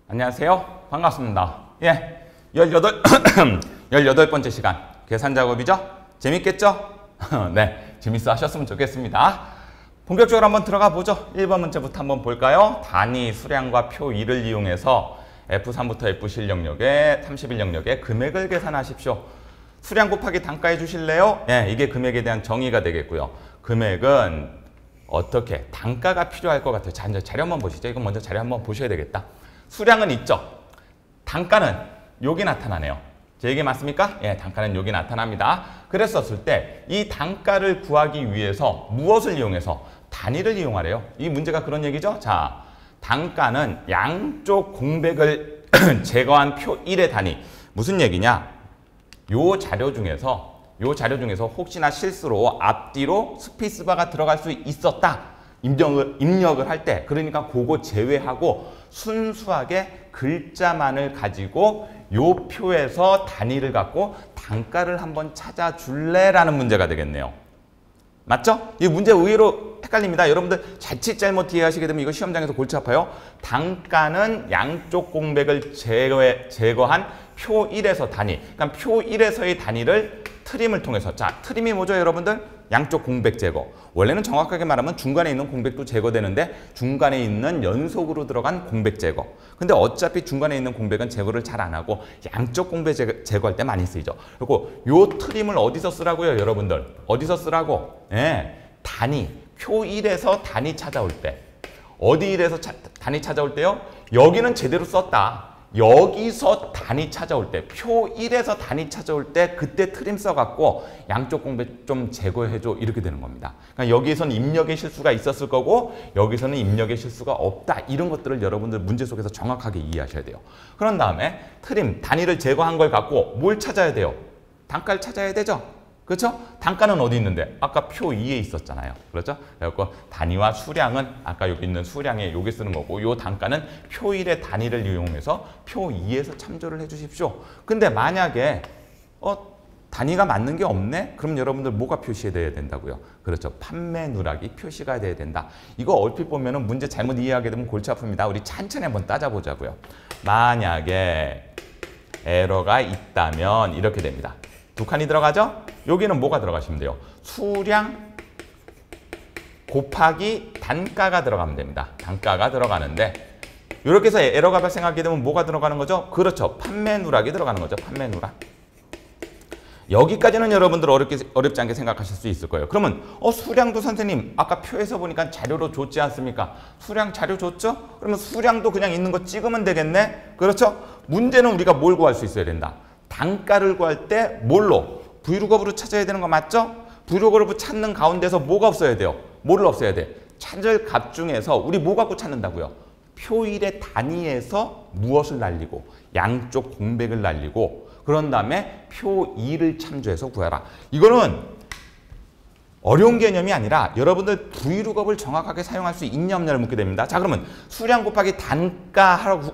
안녕하세요. 반갑습니다. 예, 18번째 시간 계산 작업이죠? 재밌겠죠? 네, 재밌어 하셨으면 좋겠습니다. 본격적으로 한번 들어가 보죠. 1번 문제부터 한번 볼까요? 단위, 수량과 표 2를 이용해서 F3부터 F7 영역에 31 영역에 금액을 계산하십시오. 수량 곱하기 단가 해주실래요? 예, 이게 금액에 대한 정의가 되겠고요. 금액은 어떻게? 단가가 필요할 것 같아요. 자, 이제 자료 한번 보시죠. 이건 먼저 자료 한번 보셔야 되겠다. 수량은 있죠. 단가는 여기 나타나네요. 제 얘기 맞습니까? 예, 단가는 여기 나타납니다. 그랬었을 때 이 단가를 구하기 위해서 무엇을 이용해서? 단위를 이용하래요. 이 문제가 그런 얘기죠. 자, 단가는 양쪽 공백을 제거한 표 1의 단위. 무슨 얘기냐? 요 자료 중에서 혹시나 실수로 앞뒤로 스페이스바가 들어갈 수 있었다. 입력을 할 때, 그러니까 그거 제외하고 순수하게 글자만을 가지고 요 표에서 단위를 갖고 단가를 한번 찾아줄래? 라는 문제가 되겠네요. 맞죠? 이 문제 의외로 헷갈립니다. 여러분들 자칫 잘못 이해하시게 되면 이거 시험장에서 골치 아파요. 단가는 양쪽 공백을 제거한 표 1에서 단위. 그러니까 표 1에서의 단위를 트림을 통해서. 자, 트림이 뭐죠, 여러분들? 양쪽 공백 제거. 원래는 정확하게 말하면 중간에 있는 공백도 제거되는데 중간에 있는 연속으로 들어간 공백 제거. 근데 어차피 중간에 있는 공백은 제거를 잘 안 하고 양쪽 공백 제거할 때 많이 쓰이죠. 그리고 요 트림을 어디서 쓰라고요, 여러분들? 어디서 쓰라고? 예, 단위. 표 1에서 단위 찾아올 때. 어디 1에서 단위 찾아올 때요? 여기는 제대로 썼다. 여기서 단위 찾아올 때, 표 1에서 단위 찾아올 때 그때 트림 써갖고 양쪽 공백 좀 제거해줘 이렇게 되는 겁니다. 그러니까 여기에서는 입력의 실수가 있었을 거고 여기서는 입력의 실수가 없다. 이런 것들을 여러분들 문제 속에서 정확하게 이해하셔야 돼요. 그런 다음에 트림, 단위를 제거한 걸 갖고 뭘 찾아야 돼요? 단가를 찾아야 되죠? 그렇죠? 단가는 어디 있는데? 아까 표 2에 있었잖아요. 그렇죠? 그래서 단위와 수량은 아까 여기 있는 수량에 여기 쓰는 거고 요 단가는 표 1의 단위를 이용해서 표 2에서 참조를 해 주십시오. 근데 만약에 단위가 맞는 게 없네? 그럼 여러분들 뭐가 표시돼야 된다고요? 그렇죠. 판매 누락이 표시가 돼야 된다. 이거 얼핏 보면은 문제 잘못 이해하게 되면 골치 아픕니다. 우리 천천히 한번 따져보자고요. 만약에 에러가 있다면 이렇게 됩니다. 두 칸이 들어가죠? 여기는 뭐가 들어가시면 돼요? 수량 곱하기 단가가 들어가면 됩니다. 단가가 들어가는데 이렇게 해서 에러가 발생하게 되면 뭐가 들어가는 거죠? 그렇죠. 판매 누락이 들어가는 거죠. 판매 누락. 여기까지는 여러분들 어렵지 않게 생각하실 수 있을 거예요. 그러면 수량도 선생님 아까 표에서 보니까 자료로 줬지 않습니까? 수량 자료 줬죠? 그러면 수량도 그냥 있는 거 찍으면 되겠네? 그렇죠? 문제는 우리가 뭘 구할 수 있어야 된다. 단가를 구할 때 뭘로? 브이로그업으로 찾아야 되는 거 맞죠? 브이로그업을 찾는 가운데서 뭐가 없어야 돼요? 뭐를 없애야 돼? 찾을 값 중에서 우리 뭐 갖고 찾는다고요? 표 1의 단위에서 무엇을 날리고 양쪽 공백을 날리고 그런 다음에 표 2를 참조해서 구해라. 이거는 어려운 개념이 아니라 여러분들 브이로그업을 정확하게 사용할 수 있냐 없냐를 묻게 됩니다. 자, 그러면 수량 곱하기 단가 하라고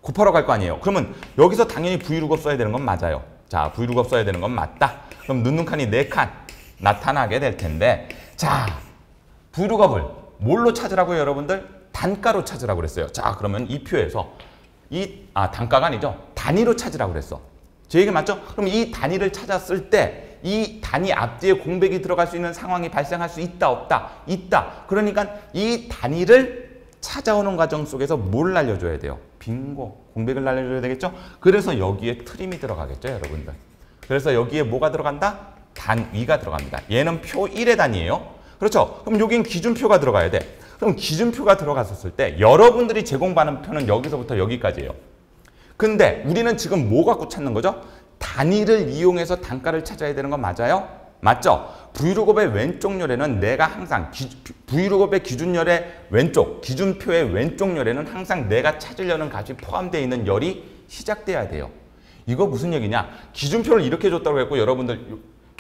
곱하러 갈 거 아니에요. 그러면 여기서 당연히 브이로그업 써야 되는 건 맞아요. 자, 브이로그업 써야 되는 건 맞다. 그럼 넣는 칸이 4칸 나타나게 될 텐데 자, 브이로그업을 뭘로 찾으라고요, 여러분들? 단가로 찾으라고 그랬어요. 자, 그러면 이 표에서 단가가 아니죠. 단위로 찾으라고 그랬어. 제 얘기 맞죠? 그럼 이 단위를 찾았을 때 이 단위 앞뒤에 공백이 들어갈 수 있는 상황이 발생할 수 있다, 없다? 있다. 그러니까 이 단위를 찾아오는 과정 속에서 뭘 날려줘야 돼요? 빙고, 공백을 날려줘야 되겠죠? 그래서 여기에 트림이 들어가겠죠, 여러분들. 그래서 여기에 뭐가 들어간다? 단위가 들어갑니다. 얘는 표 1의 단위예요. 그렇죠? 그럼 여긴 기준표가 들어가야 돼. 그럼 기준표가 들어갔었을 때 여러분들이 제공받는 표는 여기서부터 여기까지예요. 근데 우리는 지금 뭐 갖고 찾는 거죠? 단위를 이용해서 단가를 찾아야 되는 건 맞아요? 맞죠? 브이로그업의 왼쪽 열에는 내가 항상 브이로그업의 기준열의 왼쪽, 기준표의 왼쪽 열에는 항상 내가 찾으려는 값이 포함되어 있는 열이 시작돼야 돼요. 이거 무슨 얘기냐? 기준표를 이렇게 줬다고 했고 여러분들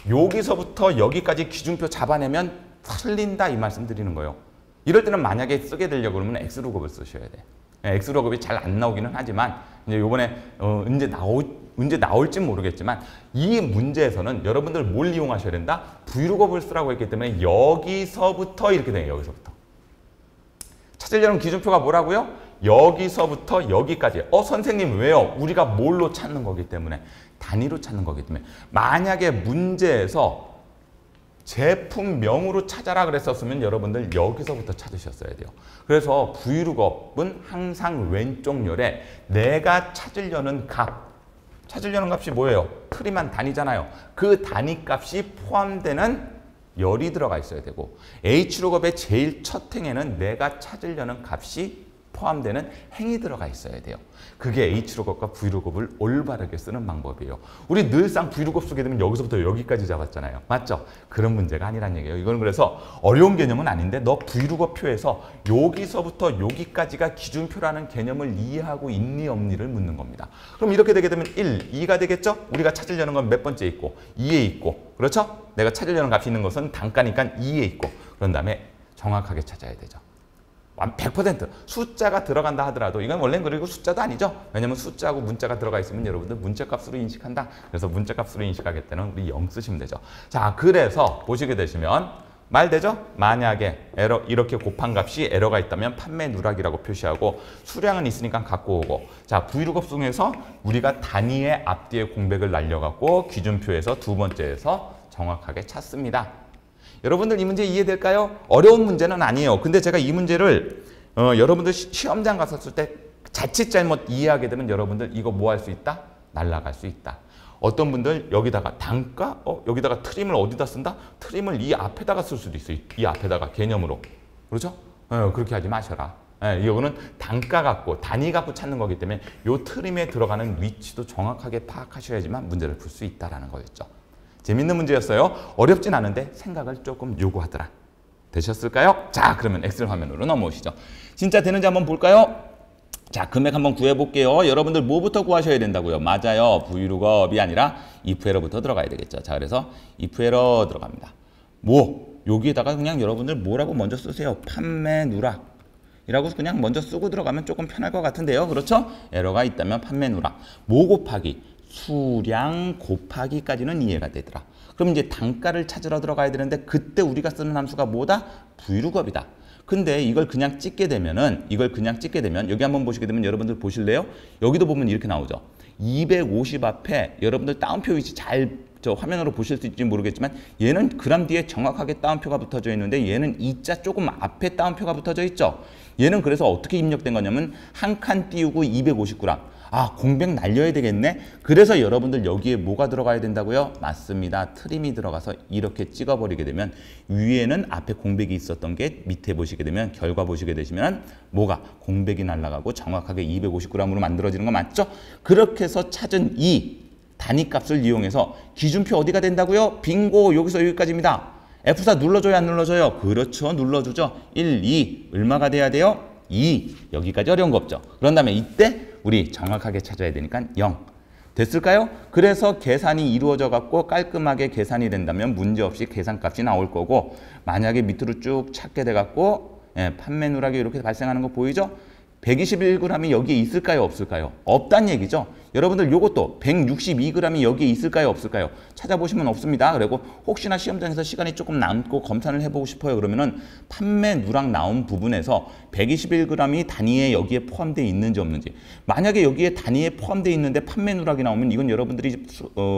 여기서부터 여기까지 기준표 잡아내면 틀린다 이 말씀 드리는 거예요. 이럴 때는 만약에 쓰게 되려고 그러면 X로그업을 쓰셔야 돼. X로그업이 잘 안 나오기는 하지만 이제 요번에 언제 나올지 모르겠지만 이 문제에서는 여러분들 뭘 이용하셔야 된다? 브이로그업을 쓰라고 했기 때문에 여기서부터 이렇게 돼요. 여기서부터. 찾으려는 기준표가 뭐라고요? 여기서부터 여기까지. 선생님 왜요? 우리가 뭘로 찾는 거기 때문에. 단위로 찾는 거기 때문에. 만약에 문제에서 제품명으로 찾아라 그랬었으면 여러분들 여기서부터 찾으셨어야 돼요. 그래서 브이룩업은 항상 왼쪽 열에 내가 찾으려는 값. 찾으려는 값이 뭐예요? 트림한 단위잖아요. 그 단위 값이 포함되는 열이 들어가 있어야 되고 H룩업의 제일 첫 행에는 내가 찾으려는 값이 포함되는 행이 들어가 있어야 돼요. 그게 H룩업과 V룩업을 올바르게 쓰는 방법이에요. 우리 늘상 V룩업 쓰게 되면 여기서부터 여기까지 잡았잖아요. 맞죠? 그런 문제가 아니란 얘기예요. 이건 그래서 어려운 개념은 아닌데 너 V룩업 표에서 여기서부터 여기까지가 기준표라는 개념을 이해하고 있니 없니를 묻는 겁니다. 그럼 이렇게 되게 되면 1, 2가 되겠죠? 우리가 찾으려는 건 몇 번째 있고 2에 있고 그렇죠? 내가 찾으려는 값이 있는 것은 단가니까 2에 있고 그런 다음에 정확하게 찾아야 되죠. 100% 숫자가 들어간다 하더라도 이건 원래는 그리고 숫자도 아니죠. 왜냐면 숫자하고 문자가 들어가 있으면 여러분들 문자값으로 인식한다. 그래서 문자값으로 인식하겠다는 우리 0 쓰시면 되죠. 자, 그래서 보시게 되시면 말 되죠? 만약에 에러 이렇게 곱한 값이 에러가 있다면 판매 누락이라고 표시하고 수량은 있으니까 갖고 오고 자, V룩업 중에서 우리가 단위의 앞뒤에 공백을 날려갖고 기준표에서 두 번째에서 정확하게 찾습니다. 여러분들 이 문제 이해될까요? 어려운 문제는 아니에요. 근데 제가 이 문제를 여러분들 시험장 갔었을 때 자칫 잘못 이해하게 되면 여러분들 이거 뭐 할 수 있다? 날아갈 수 있다. 어떤 분들 여기다가 단가? 여기다가 트림을 어디다 쓴다? 트림을 이 앞에다가 쓸 수도 있어요. 이 앞에다가 개념으로. 그렇죠? 그렇게 하지 마셔라. 이거는 단가 갖고 단위 갖고 찾는 거기 때문에 이 트림에 들어가는 위치도 정확하게 파악하셔야지만 문제를 풀 수 있다라는 거였죠. 재밌는 문제였어요. 어렵진 않은데 생각을 조금 요구하더라. 되셨을까요? 자, 그러면 엑셀 화면으로 넘어오시죠. 진짜 되는지 한번 볼까요? 자, 금액 한번 구해볼게요. 여러분들 뭐부터 구하셔야 된다고요? 맞아요. V룩업이 아니라 if 에러부터 들어가야 되겠죠. 자, 그래서 if 에러 들어갑니다. 여기에다가 그냥 여러분들 뭐라고 먼저 쓰세요? 판매 누락. 이라고 그냥 먼저 쓰고 들어가면 조금 편할 것 같은데요. 그렇죠? 에러가 있다면 판매 누락. 곱하기 수량 곱하기까지는 이해가 되더라. 그럼 이제 단가를 찾으러 들어가야 되는데 그때 우리가 쓰는 함수가 뭐다? V룩업이다. 근데 이걸 그냥 찍게 되면 여기 한번 보시게 되면 여러분들 보실래요? 여기도 보면 이렇게 나오죠. 250 앞에 여러분들 따옴표 위치 잘 화면으로 보실 수 있을지 모르겠지만 얘는 그램 뒤에 정확하게 따옴표가 붙어져 있는데 얘는 이자 조금 앞에 따옴표가 붙어져 있죠. 얘는 그래서 어떻게 입력된 거냐면 한 칸 띄우고 250g. 공백 날려야 되겠네. 그래서 여러분들 여기에 뭐가 들어가야 된다고요? 맞습니다. 트림이 들어가서 이렇게 찍어버리게 되면 위에는 앞에 공백이 있었던 게 밑에 보시게 되면 결과 보시게 되시면 뭐가 공백이 날아가고 정확하게 250g으로 만들어지는 거 맞죠? 그렇게 해서 찾은 이 단위값을 이용해서 기준표 어디가 된다고요? 빙고 여기서 여기까지입니다. F4 눌러줘요 안 눌러줘요? 그렇죠. 눌러주죠. 1, 2 얼마가 돼야 돼요? 2 여기까지 어려운 거 없죠. 그런 다음에 이때 우리 정확하게 찾아야 되니까 0 됐을까요? 그래서 계산이 이루어져 갖고 깔끔하게 계산이 된다면 문제없이 계산값이 나올 거고 만약에 밑으로 쭉 찾게 돼 갖고 판매 누락이 이렇게 발생하는 거 보이죠? 121g이 여기에 있을까요? 없을까요? 없단 얘기죠. 여러분들 요것도 162g이 여기에 있을까요? 없을까요? 찾아보시면 없습니다. 그리고 혹시나 시험장에서 시간이 조금 남고 검사를 해보고 싶어요. 그러면은 판매 누락 나온 부분에서 121g이 단위에 여기에 포함되어 있는지 없는지. 만약에 여기에 단위에 포함되어 있는데 판매 누락이 나오면 이건 여러분들이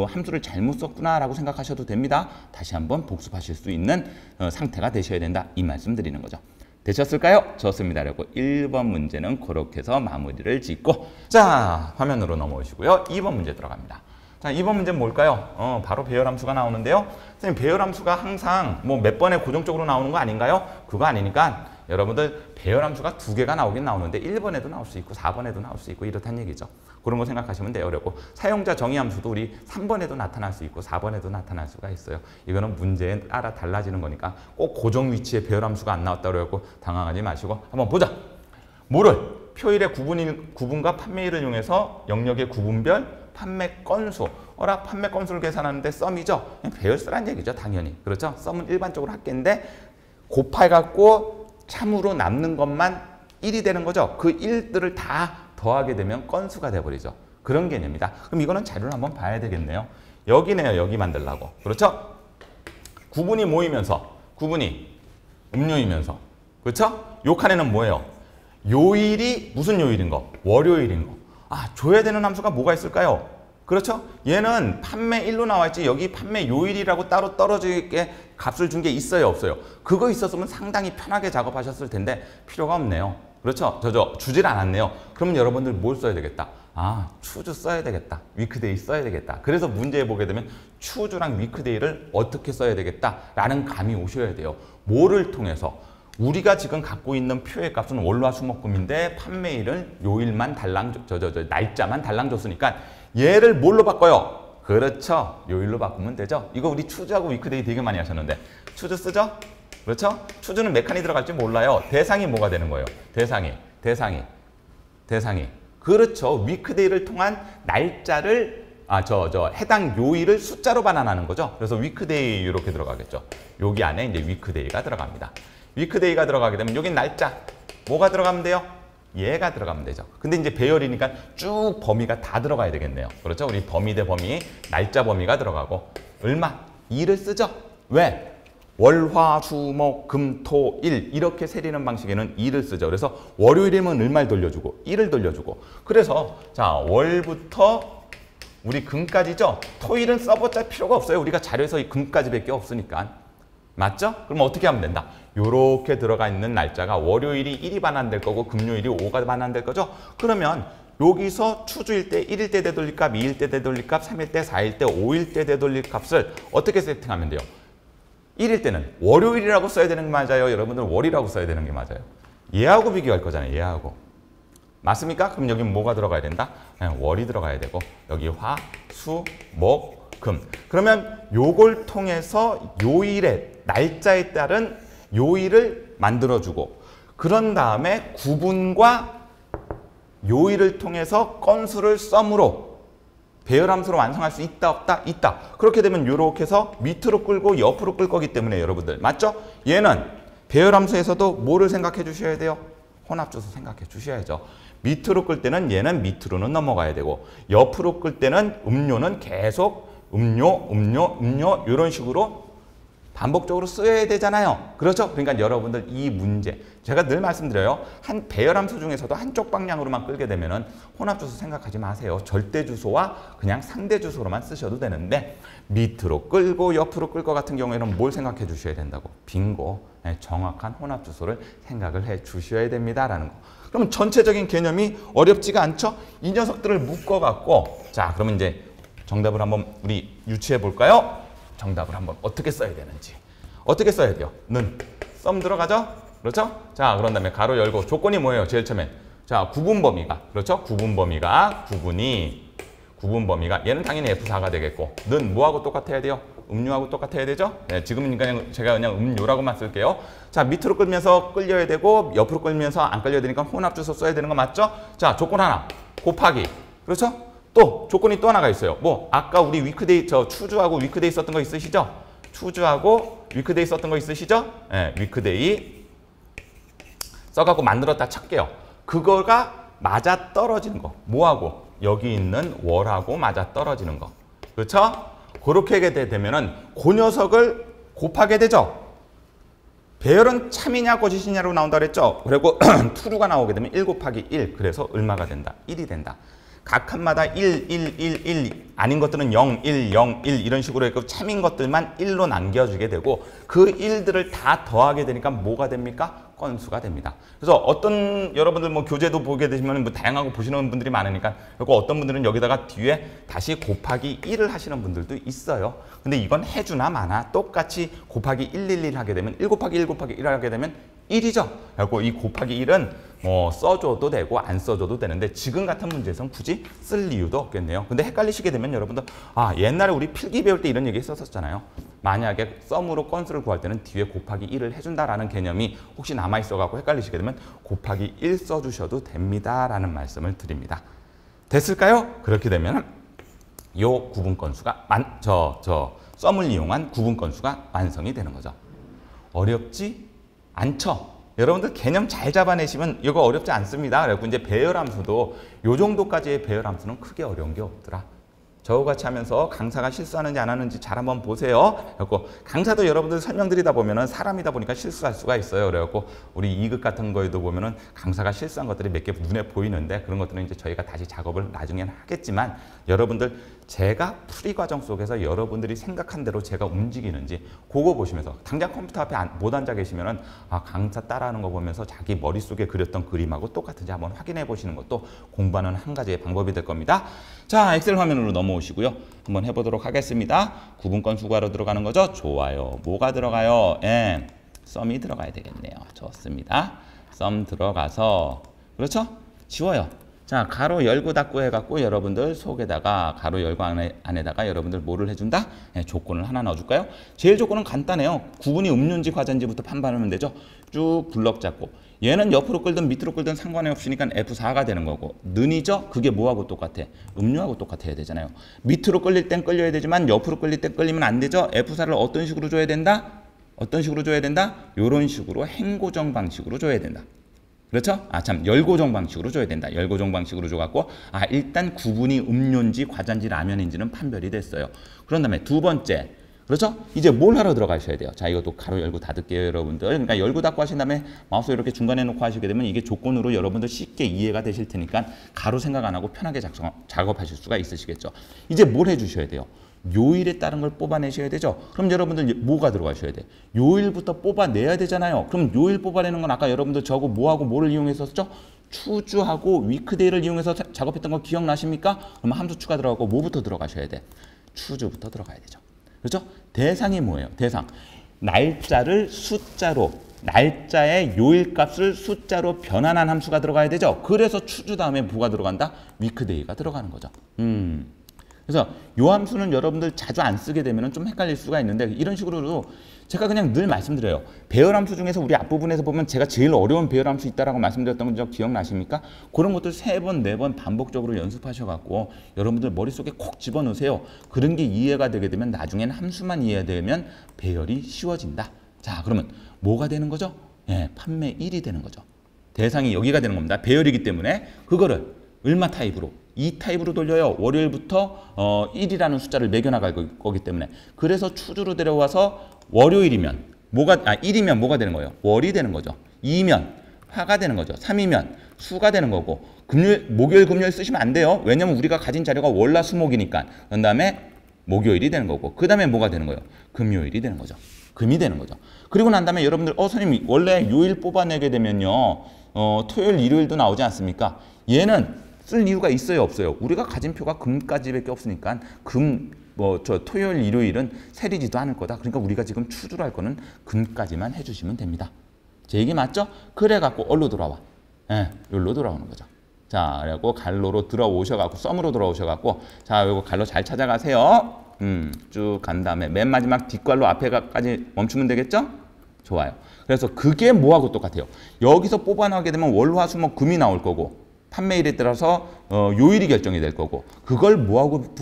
함수를 잘못 썼구나라고 생각하셔도 됩니다. 다시 한번 복습하실 수 있는 상태가 되셔야 된다. 이 말씀 드리는 거죠. 되셨을까요? 좋습니다. 그리고 1번 문제는 그렇게 해서 마무리를 짓고 자, 화면으로 넘어오시고요. 2번 문제 들어갑니다. 자, 2번 문제는 뭘까요? 바로 배열함수가 나오는데요. 선생님, 배열함수가 항상 뭐 몇 번에 고정적으로 나오는 거 아닌가요? 그거 아니니까 여러분들 배열함수가 2개가 나오긴 나오는데 1번에도 나올 수 있고 4번에도 나올 수 있고 이렇다는 얘기죠. 그런 거 생각하시면 돼요. 그리고 사용자 정의함수도 우리 3번에도 나타날 수 있고 4번에도 나타날 수가 있어요. 이거는 문제에 따라 달라지는 거니까 꼭 고정 위치에 배열함수가 안 나왔다고 그래갖고 당황하지 마시고 한번 보자. 뭐를? 표일의 구분과 판매일을 이용해서 영역의 구분별 판매 건수, 판매 건수를 계산하는데 썸이죠. 배열 쓰란 얘기죠. 당연히. 그렇죠? 썸은 일반적으로 합계인데 곱해갖고 참으로 남는 것만 1이 되는 거죠. 그 1들을 다 더하게 되면 건수가 돼버리죠. 그런 개념입니다. 그럼 이거는 자료를 한번 봐야 되겠네요. 여기네요. 여기 만들라고. 그렇죠? 구분이 모이면서 구분이 음료이면서 그렇죠? 요 칸에는 뭐예요? 요일이 무슨 요일인 거? 월요일인 거. 아, 줘야 되는 함수가 뭐가 있을까요? 그렇죠? 얘는 판매일로 나와 있지 여기 판매 요일이라고 따로 떨어지게 값을 준 게 있어요, 없어요? 그거 있었으면 상당히 편하게 작업하셨을 텐데 필요가 없네요. 그렇죠? 주질 않았네요. 그러면 여러분들 뭘 써야 되겠다? 아, 추주 써야 되겠다. 위크데이 써야 되겠다. 그래서 문제에 보게 되면 추주랑 위크데이를 어떻게 써야 되겠다라는 감이 오셔야 돼요. 뭐를 통해서? 우리가 지금 갖고 있는 표의 값은 월화수목금인데 판매일은 요일만 달랑 날짜만 달랑 줬으니까 얘를 뭘로 바꿔요? 그렇죠. 요일로 바꾸면 되죠. 이거 우리 추주하고 위크데이 되게 많이 하셨는데 추주 쓰죠? 그렇죠? 추주는 몇 칸이 들어갈지 몰라요. 대상이 뭐가 되는 거예요? 대상이. 그렇죠. 위크데이를 통한 날짜를 해당 요일을 숫자로 반환하는 거죠. 그래서 위크데이 이렇게 들어가겠죠. 여기 안에 이제 위크데이가 들어갑니다. 위크데이가 들어가게 되면 여기 날짜 뭐가 들어가면 돼요? 얘가 들어가면 되죠. 근데 이제 배열이니까 쭉 범위가 다 들어가야 되겠네요. 그렇죠? 우리 범위 대 범위, 날짜 범위가 들어가고 얼마? 2를 쓰죠. 왜? 월, 화, 수, 목, 금, 토, 일 이렇게 세리는 방식에는 2를 쓰죠. 그래서 월요일이면 얼마를 돌려주고 1을 돌려주고 그래서 자 월부터 우리 금까지죠. 토일은 써봤자 필요가 없어요. 우리가 자료에서 이 금까지밖에 없으니까. 맞죠? 그럼 어떻게 하면 된다? 요렇게 들어가 있는 날짜가 월요일이 1이 반환될 거고 금요일이 5가 반환될 거죠? 그러면 여기서 추주일 때 1일 때 되돌릴 값, 2일 때 되돌릴 값, 3일 때, 4일 때, 5일 때 되돌릴 값을 어떻게 세팅하면 돼요? 1일 때는 월요일이라고 써야 되는 게 맞아요? 여러분들 월이라고 써야 되는 게 맞아요? 얘하고 비교할 거잖아요. 얘하고. 맞습니까? 그럼 여기 뭐가 들어가야 된다? 월이 들어가야 되고 여기 화, 수, 목, 금. 그러면 요걸 통해서 요일의 날짜에 따른 요일을 만들어주고 그런 다음에 구분과 요일을 통해서 건수를 썸으로 배열함수로 완성할 수 있다 없다? 있다. 그렇게 되면 이렇게 해서 밑으로 끌고 옆으로 끌 거기 때문에 여러분들 맞죠? 얘는 배열함수에서도 뭐를 생각해 주셔야 돼요? 혼합주소 생각해 주셔야죠. 밑으로 끌 때는 얘는 밑으로는 넘어가야 되고 옆으로 끌 때는 음료는 계속 음료 이런 식으로 반복적으로 쓰여야 되잖아요. 그렇죠? 그러니까 여러분들 이 문제 제가 늘 말씀드려요. 한 배열함수 중에서도 한쪽 방향으로만 끌게 되면은 혼합주소 생각하지 마세요. 절대주소와 그냥 상대주소로만 쓰셔도 되는데 밑으로 끌고 옆으로 끌 것 같은 경우에는 뭘 생각해 주셔야 된다고? 빙고. 정확한 혼합주소를 생각을 해 주셔야 됩니다라는 거. 그러면 전체적인 개념이 어렵지가 않죠? 이 녀석들을 묶어갖고 자 그러면 이제 정답을 한번 우리 유추해 볼까요? 정답을 한번 어떻게 써야 되는지. 어떻게 써야 돼요? 는. 썸 들어가죠? 그렇죠? 자, 그런 다음에 가로 열고 조건이 뭐예요? 제일 처음엔. 자, 구분 범위가. 그렇죠? 구분 범위가 얘는 당연히 F4가 되겠고 는 뭐하고 똑같아야 돼요? 음료하고 똑같아야 되죠? 네, 지금은 그냥 제가 그냥 음료라고만 쓸게요. 자, 밑으로 끌면서 끌려야 되고 옆으로 끌면서 안 끌려야 되니까 혼합주소 써야 되는 거 맞죠? 자, 조건 하나. 곱하기. 그렇죠? 또 조건이 또 하나가 있어요. 뭐 아까 우리 위크데이 추주하고 위크데이 썼던 거 있으시죠? 추주하고 위크데이 썼던 거 있으시죠? 네, 위크데이 써갖고 만들었다 칠게요. 그거가 맞아 떨어지는 거. 뭐하고? 여기 있는 월하고 맞아 떨어지는 거. 그렇죠? 그렇게 하게 되면은 그 녀석을 곱하게 되죠. 배열은 참이냐 거짓이냐로 나온다 그랬죠. 그리고 투루가 나오게 되면 1 곱하기 1. 그래서 얼마가 된다? 1이 된다. 각 칸마다 1, 1, 1, 1 아닌 것들은 0, 1, 0, 1 이런 식으로 해서 참인 것들만 1로 남겨주게 되고 그 1들을 다 더하게 되니까 뭐가 됩니까? 건수가 됩니다. 그래서 어떤 여러분들 뭐 교재도 보게 되시면 뭐 다양하고 보시는 분들이 많으니까 그리고 어떤 분들은 여기다가 뒤에 다시 곱하기 1을 하시는 분들도 있어요. 근데 이건 해주나 마나 똑같이 곱하기 111 하게 되면 1 곱하기 1 곱하기 1 하게 되면 1이죠. 그리고 이 곱하기 1은 뭐 써줘도 되고 안 써줘도 되는데 지금 같은 문제에서는 굳이 쓸 이유도 없겠네요. 근데 헷갈리시게 되면 여러분들 옛날에 우리 필기 배울 때 이런 얘기 했었잖아요. 만약에 썸으로 건수를 구할 때는 뒤에 곱하기 1을 해준다라는 개념이 혹시 남아있어갖고 헷갈리시게 되면 곱하기 1 써주셔도 됩니다라는 말씀을 드립니다. 됐을까요? 그렇게 되면 요 구분 건수가 썸을 이용한 구분 건수가 완성이 되는 거죠. 어렵지 않죠? 여러분들 개념 잘 잡아내시면 이거 어렵지 않습니다. 그리고 이제 배열함수도 요 정도까지의 배열함수는 크게 어려운 게 없더라. 저하고같이 하면서 강사가 실수하는지 안 하는지 잘 한번 보세요. 그래갖고 강사도 여러분들 설명드리다 보면은 사람이다 보니까 실수할 수가 있어요. 그래갖고 우리 2급 같은 거에도 보면은 강사가 실수한 것들이 몇 개 눈에 보이는데 그런 것들은 이제 저희가 다시 작업을 나중에는 하겠지만 여러분들 제가 풀이 과정 속에서 여러분들이 생각한 대로 제가 움직이는지 그거 보시면서 당장 컴퓨터 앞에 못 앉아 계시면은 아, 강사 따라하는 거 보면서 자기 머릿속에 그렸던 그림하고 똑같은지 한번 확인해 보시는 것도 공부하는 한 가지의 방법이 될 겁니다. 자, 엑셀 화면으로 넘어오시고요. 한번 해보도록 하겠습니다. 구분권 수거하러 들어가는 거죠? 좋아요. 뭐가 들어가요? 예, 썸이 들어가야 되겠네요. 좋습니다. 썸 들어가서 그렇죠? 지워요. 자, 가로 열고 닫고 해갖고 여러분들 속에다가 가로 열고 안에다가 여러분들 뭐를 해준다? 네, 조건을 하나 넣어줄까요? 제일 조건은 간단해요. 구분이 음료인지 과자인지부터 판단하면 되죠. 쭉 블럭 잡고 얘는 옆으로 끌든 밑으로 끌든 상관이 없으니까 F4가 되는 거고 는이죠? 그게 뭐하고 똑같아? 음료하고 똑같아야 되잖아요. 밑으로 끌릴 땐 끌려야 되지만 옆으로 끌릴 땐 끌리면 안 되죠? F4를 어떤 식으로 줘야 된다? 어떤 식으로 줘야 된다? 이런 식으로 행고정 방식으로 줘야 된다. 그렇죠? 아, 참, 열고정 방식으로 줘야 된다. 열고정 방식으로 줘갖고, 아, 일단 구분이 음료인지 과자인지 라면인지는 판별이 됐어요. 그런 다음에 두 번째, 그렇죠? 이제 뭘 하러 들어가셔야 돼요? 자, 이것도 가로 열고 닫을게요, 여러분들. 그러니까 열고 닫고 하신 다음에 마우스 이렇게 중간에 놓고 하시게 되면 이게 조건으로 여러분들 쉽게 이해가 되실 테니까 가로 생각 안 하고 편하게 작업하실 수가 있으시겠죠. 이제 뭘 해주셔야 돼요? 요일에 따른 걸 뽑아내셔야 되죠. 그럼 여러분들 뭐가 들어가셔야 돼? 요일부터 뽑아내야 되잖아요. 그럼 요일 뽑아내는 건 아까 여러분들 저하고 뭐하고 뭐를 이용했었죠? 추주하고 위크데이를 이용해서 작업했던 거 기억나십니까? 그럼 함수 추가 들어가고 뭐부터 들어가셔야 돼? 추주부터 들어가야 되죠. 그렇죠? 대상이 뭐예요? 대상. 날짜를 숫자로, 날짜의 요일값을 숫자로 변환한 함수가 들어가야 되죠. 그래서 추주 다음에 뭐가 들어간다? 위크데이가 들어가는 거죠. 그래서 요 함수는 여러분들 자주 안 쓰게 되면 좀 헷갈릴 수가 있는데 이런 식으로 제가 그냥 늘 말씀드려요. 배열 함수 중에서 우리 앞부분에서 보면 제가 제일 어려운 배열 함수 있다라고 말씀드렸던 거 기억나십니까? 그런 것들 3번, 4번 반복적으로 연습하셔갖고 여러분들 머릿속에 콕 집어넣으세요. 그런 게 이해가 되게 되면 나중에는 함수만 이해되면 배열이 쉬워진다. 자, 그러면 뭐가 되는 거죠? 예, 판매 1이 되는 거죠. 대상이 여기가 되는 겁니다. 배열이기 때문에 그거를 얼마 타입으로? 2타입으로 돌려요. 월요일부터 1이라는 숫자를 매겨나갈 거기 때문에. 그래서 추주로 데려와서 월요일이면 1이면 뭐가 되는 거예요? 월이 되는 거죠. 2면 화가 되는 거죠. 3이면 수가 되는 거고 목요일, 금요일 쓰시면 안 돼요. 왜냐면 우리가 가진 자료가 월화수목이니까. 그런 다음에 목요일이 되는 거고 그 다음에 뭐가 되는 거예요? 금요일이 되는 거죠. 금이 되는 거죠. 그리고 난 다음에 여러분들 선생님 원래 요일 뽑아내게 되면요. 토요일, 일요일도 나오지 않습니까? 얘는 쓸 이유가 있어요, 없어요? 우리가 가진 표가 금까지밖에 없으니까 토요일, 일요일은 세리지도 않을 거다. 그러니까 우리가 지금 추주로 할 거는 금까지만 해주시면 됩니다. 제 얘기 맞죠? 그래갖고 어디로 돌아와? 예, 여기로 돌아오는 거죠. 자, 그리고 갈로로 들어오셔갖고 썸으로 들어오셔갖고 자, 요거 갈로 잘 찾아가세요. 쭉 간 다음에 맨 마지막 뒷갈로 앞에까지 멈추면 되겠죠? 좋아요. 그래서 그게 뭐하고 똑같아요? 여기서 뽑아나가게 되면 월, 화, 수, 목, 금이 나올 거고 판매일에 따라서 요일이 결정이 될 거고 그걸 뭐하고